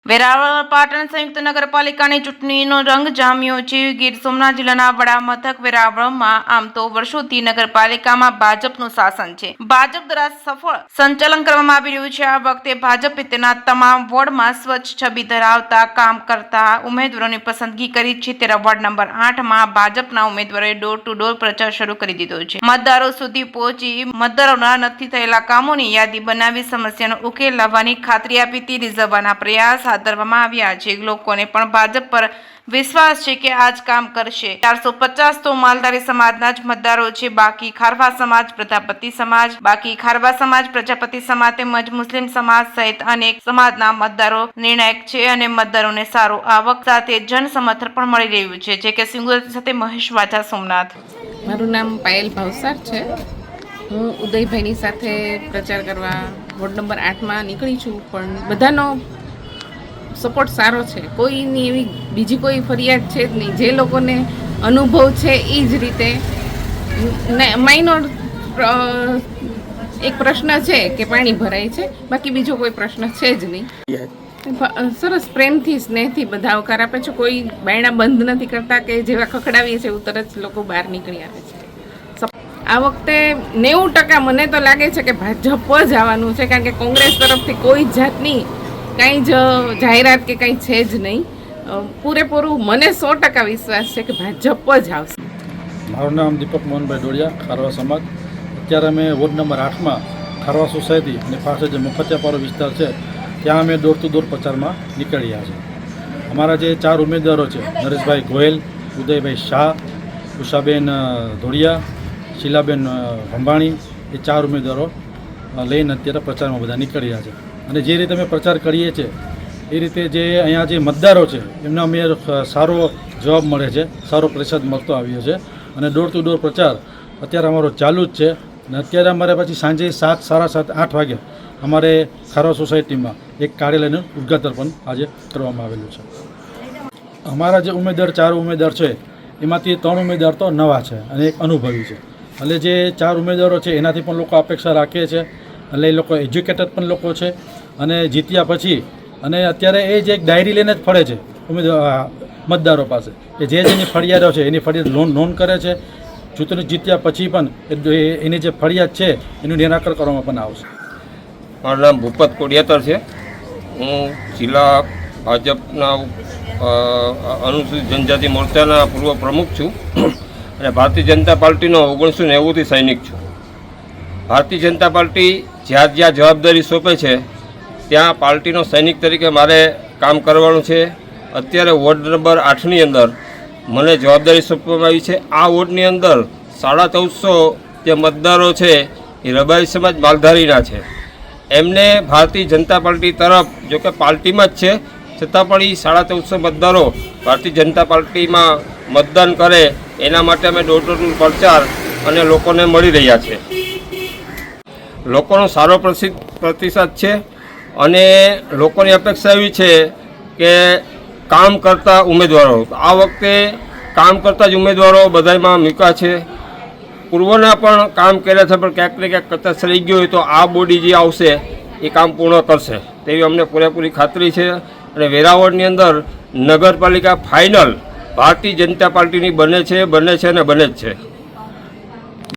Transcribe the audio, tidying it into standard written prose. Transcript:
વેરાવળ પાટણ સંયુક્ત નગરપાલિકાની ચૂંટણીનો રંગ જામ્યો છે. ગીર સોમનાથ જિલ્લાના વડા મથક વેરાવળમાં આમ તો વર્ષોથી નગરપાલિકામાં ભાજપનું શાસન છે. ભાજપ દ્વારા સફળ સંચાલન કરવામાં આવી રહ્યું છે. આ વખતે ભાજપે તેના તમામ વોર્ડમાં સ્વચ્છ છબી ધરાવતા કામ કરતા ઉમેદવારોની પસંદગી કરી છે. ત્યારે વોર્ડ નંબર 8માં ભાજપના ઉમેદવારોએ ડોર ટુ ડોર પ્રચાર શરૂ કરી દીધો છે. મતદારો સુધી પહોંચી મતદારોના નથી થયેલા કામોની યાદી બનાવી સમસ્યાનો ઉકેલ લાવવાની ખાતરી આપી તે રીઝવવાના પ્રયાસ હાથ ધરવામાં આવ્યા છે. લોકોને પણ ભાજપ પર વિશ્વાસ છે કે આજ કામ કરશે. 450 તો માલધારી સમાજના જ મતદારો છે. બાકી ખારવા સમાજ, પ્રજાપતિ સમાજ તેમજ મુસ્લિમ સમાજ સહિત અનેક સમાજના મતદારો નિર્ણાયક છે અને મતદારોને સારો આવક સાથે જન સમર્થન પણ મળી રહ્યું છે. જે કે સિંગુર સાથે મહેશ વાજા, સોમનાથ. મારું નામ પાયલ ભાવસાર છે. હું ઉદયભાઈની સાથે પ્રચાર કરવા વોર્ડ નંબર 8માં નીકળી છું, પણ બધાનો સપોર્ટ સારો છે. કોઈની એવી બીજી કોઈ ફરિયાદ છે જ નહીં. જે લોકોને અનુભવ છે એ જ રીતે માઇનોર એક પ્રશ્ન છે કે પાણી ભરાય છે, બાકી બીજો કોઈ પ્રશ્ન છે જ નહીં. સરસ પ્રેમથી સ્નેહથી બધા આવકાર આપે છે. કોઈ બાયણા બંધ નથી કરતા કે જેવા ખખડાવીએ છીએ એવું તરત લોકો બહાર નીકળી આવે છે. આ વખતે 90% મને તો લાગે છે કે ભાજપ જ આવવાનું છે, કારણ કે કોંગ્રેસ તરફથી કોઈ જાતની કંઈ જ જાહેરાત કે કંઈ છે જ નહીં. પૂરેપૂરું મને 100% વિશ્વાસ છે કે ભાજપ જ આવશે. મારું નામ દીપક મોહનભાઈ ડોડિયા, ખારવા સમાજ. અત્યારે અમે વોર્ડ નંબર 8માં ખારવા સોસાયટી અને પાસે જે મફતિયાપારો વિસ્તાર છે ત્યાં અમે ડોર ટુ ડોર પ્રચારમાં નીકળ્યા છે. અમારા જે 4 ઉમેદવારો છે, નરેશભાઈ ગોયલ, ઉદયભાઈ શાહ, ઉષાબેન ધોળિયા, શીલાબેન ભંભાણી, એ 4 ઉમેદવારો લઈને અત્યારે પ્રચારમાં બધા નીકળ્યા છે. અને જે રીતે અમે પ્રચાર કરીએ છીએ એ રીતે જે અહીંયા જે મતદારો છે એમને અમે સારો જવાબ મળે છે, સારો પ્રતિસાદ મળતો આવ્યો છે. અને ડોર ટુ ડોર પ્રચાર અત્યારે અમારો ચાલુ જ છે. અને અત્યારે અમારે પછી સાંજે 7, સાડા 7, 8 વાગે અમારે ખારવા સોસાયટીમાં એક કાર્યાલયનું ઉદ્ઘાટન પણ આજે કરવામાં આવેલું છે. અમારા જે ઉમેદવાર 4 ઉમેદવાર છે એમાંથી 3 ઉમેદવાર તો નવા છે અને એક અનુભવી છે. એટલે જે 4 ઉમેદવારો છે એનાથી પણ લોકો અપેક્ષા રાખે છે. એટલે એ લોકો એજ્યુકેટેડ પણ લોકો છે અને જીત્યા પછી અને અત્યારે એ જે એક ડાયરી લઈને જ ફરે છે મતદારો પાસે કે જે જેની ફરિયાદો છે એની ફરિયાદ નોંધ કરે છે. ચૂંટણી જીત્યા પછી પણ એની જે ફરિયાદ છે એનું નિરાકરણ કરવામાં પણ આવશે. મારું નામ ભૂપત કોડિયાતર છે. હું જિલ્લા ભાજપના અનુસૂચિત જનજાતિ મોરચાના પૂર્વ પ્રમુખ છું અને ભારતીય જનતા પાર્ટીનો 1990થી સૈનિક છું. ભારતીય જનતા પાર્ટી જ્યાં જવાબદારી સોંપે છે ત્યાં પાર્ટીનો સૈનિક તરીકે મારે કામ કરવાનું છે. અત્યારે વોર્ડ નંબર 8ની અંદર મને જવાબદારી સોંપવામાં આવી છે. આ વોર્ડની અંદર 1450 જે મતદારો છે એ રબારી સમાજ માલધારીના છે. એમને ભારતીય જનતા પાર્ટી તરફ, જો કે પાર્ટીમાં જ છે છતાં પણ એ 1450 મતદારો ભારતીય જનતા પાર્ટીમાં મતદાન કરે એના માટે અમે ડોર ટુ ડોર પ્રચાર અને લોકોને મળી રહ્યા છે. લોકોનો સારો પ્રતિસાદ છે અને લોકોની અપેક્ષા એવી છે કે કામ કરતા ઉમેદવારો, આ વખતે કામ કરતા જ ઉમેદવારો બધામાં મૂક્યા છે. પૂર્વના પણ કામ કર્યા છે, પણ ક્યાંક ને ક્યાંક કચાશ રહી ગયો હોય તો આ બોડી જે આવશે એ કામ પૂર્ણ કરશે તેવી અમને પૂરેપૂરી ખાતરી છે. અને વેરાવળની અંદર નગરપાલિકા ફાઇનલ ભારતીય જનતા પાર્ટીની બને છે અને બને જ છે.